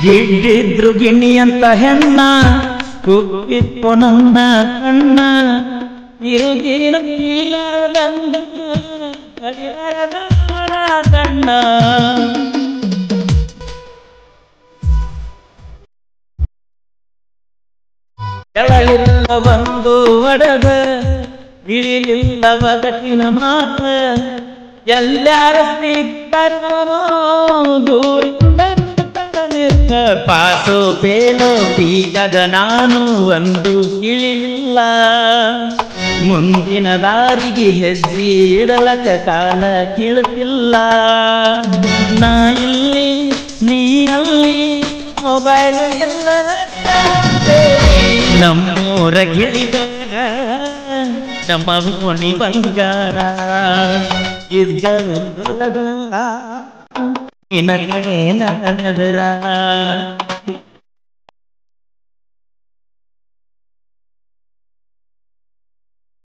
ಗಿಡ್ಡಿದ್ರು ಗಿಣ್ಣಿ ಅಂತ ಹೆಣ್ಣ ಕುಪ್ಪಿತ್ತು ನನ್ನ ಕಣ್ಣ ಕಣ್ಣ ಕೆಳಗಿಲ್ಲ ಬಂದು ಒಡದ ಇಳಿಲಿಲ್ಲ ಬಗಟಿನ ಮಾತ ಎಲ್ಲಾರ ದೂರಿ ಪಾಸು ಬೇಲೋ ಬೀಗದ ನಾನು ಒಂದು ಇಳಿಲಿಲ್ಲ ಮುಂದಿನ ದಾರಿಗೆ ಹೆಜ್ಜೆ ಇಡಲಕ ಕಾಲ ಕೀಳುತ್ತಿಲ್ಲ ನಾ ಇಲ್ಲಿ ನೀ ಅಲ್ಲಿ ಮೊಬೈಲ್ ಎಲ್ಲ ನಮ್ಮೂರ ಗಿಳಿಗಾರ ನಮ್ಮ ಮಣಿ ಬಂಗಾರ ಇದ್ದ ಇನ್ನ ಕಡೆ ನಗರ